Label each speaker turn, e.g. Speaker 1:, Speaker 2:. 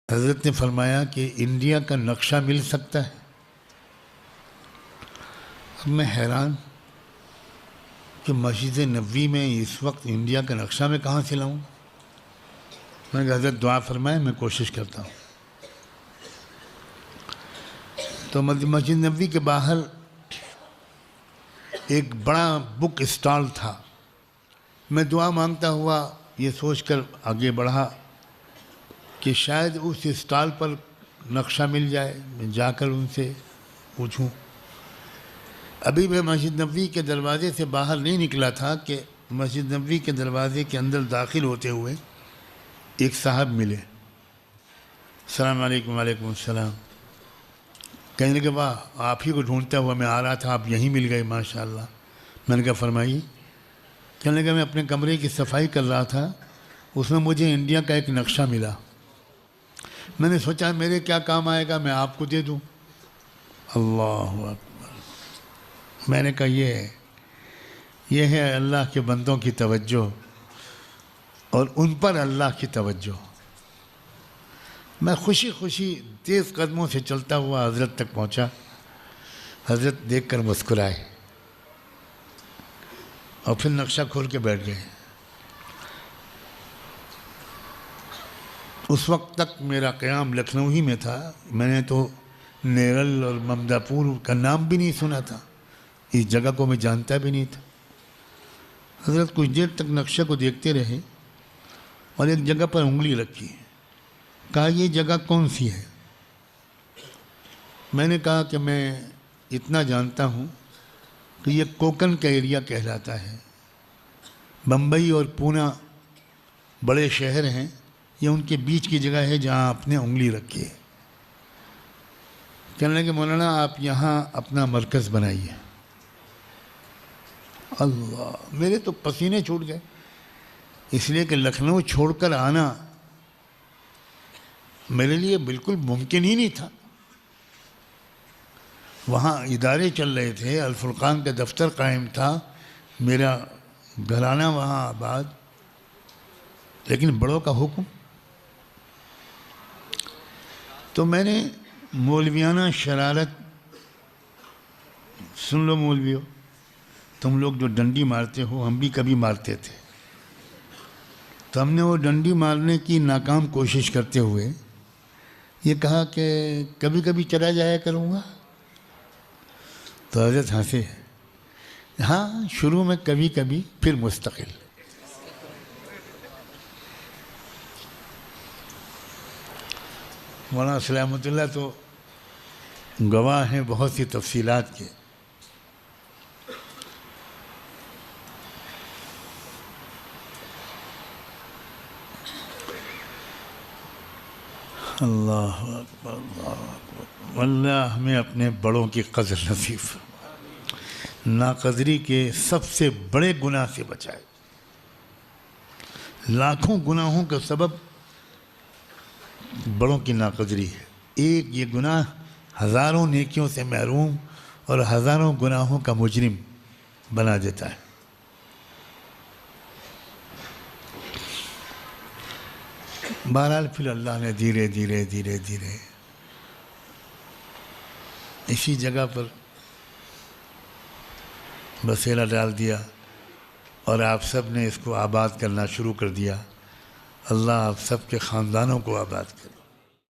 Speaker 1: حضرت نے فرمایا کہ انڈیا کا نقشہ مل سکتا ہے. اب میں حیران کہ مسجد نبوی میں اس وقت انڈیا کا نقشہ میں کہاں سے لاؤں. میں نے کہا حضرت دعا فرمائے، میں کوشش کرتا ہوں. تو مسجد نبوی کے باہر ایک بڑا بک اسٹال تھا. میں دعا مانگتا ہوا یہ سوچ کر آگے بڑھا کہ شاید اس اسٹال پر نقشہ مل جائے، میں جا کر ان سے پوچھوں. ابھی میں مسجد نبوی کے دروازے سے باہر نہیں نکلا تھا کہ مسجد نبوی کے دروازے کے اندر داخل ہوتے ہوئے ایک صاحب ملے. السلام علیکم. وعلیکم السلام. کہنے لگے واہ، آپ ہی کو ڈھونڈتا ہوا میں آ رہا تھا، آپ یہیں مل گئے ماشاء اللہ. میں نے کہا فرمائیے. کہنے لگا میں اپنے کمرے کی صفائی کر رہا تھا، اس میں مجھے انڈیا کا ایک نقشہ ملا. میں نے سوچا میرے کیا کام آئے گا، میں آپ کو دے دوں. اللہ اکبر. میں نے کہا یہ ہے اللہ کے بندوں کی توجہ اور ان پر اللہ کی توجہ. میں خوشی خوشی تیز قدموں سے چلتا ہوا حضرت تک پہنچا. حضرت دیکھ کر مسکرائے اور پھر نقشہ کھول کے بیٹھ گئے. اس وقت تک میرا قیام لکھنؤ ہی میں تھا. میں نے تو نیرل اور ممدہ پور کا نام بھی نہیں سنا تھا، اس جگہ کو میں جانتا بھی نہیں تھا. حضرت کچھ دیر تک نقشے کو دیکھتے رہے اور ایک جگہ پر انگلی رکھی. کہا یہ جگہ کون سی ہے؟ میں نے کہا کہ میں اتنا جانتا ہوں کہ یہ کوکن کا ایریا کہلاتا ہے. بمبئی اور پونا بڑے شہر ہیں، یہ ان کے بیچ کی جگہ ہے جہاں آپ نے انگلی رکھی ہے. کہنے لگے مولانا آپ یہاں اپنا مرکز بنائیے. اللہ، میرے تو پسینے چھوٹ گئے، اس لیے کہ لکھنؤ چھوڑ کر آنا میرے لیے بالکل ممکن ہی نہیں تھا. وہاں ادارے چل رہے تھے، الفرقان کا دفتر قائم تھا، میرا گھرانہ وہاں آباد، لیکن بڑوں کا حکم. تو میں نے مولویانہ شرارت، سن لو مولویو، تم لوگ جو ڈنڈی مارتے ہو ہم بھی کبھی مارتے تھے. تو ہم نے وہ ڈنڈی مارنے کی ناکام کوشش کرتے ہوئے یہ کہا کہ کبھی کبھی چلا جایا کروں گا. تو حضرت ہنسے. ہاں شروع میں کبھی کبھی، پھر مستقل. مولانا سلامت اللہ تو گواہ ہیں بہت سی تفصیلات کے. اللہ اکبر. اللہ اکبر. اللہ ہمیں اپنے بڑوں کی قدر نصیب فرمائے، ناقدری کے سب سے بڑے گناہ سے بچائے. لاکھوں گناہوں کا سبب بڑوں کی ناقدری ہے. ایک یہ گناہ ہزاروں نیکیوں سے محروم اور ہزاروں گناہوں کا مجرم بنا دیتا ہے. بہرحال پھر اللہ نے دھیرے دھیرے دھیرے دھیرے اسی جگہ پر بسیرا ڈال دیا اور آپ سب نے اس کو آباد کرنا شروع کر دیا. اللہ آپ سب کے خاندانوں کو آباد کرے.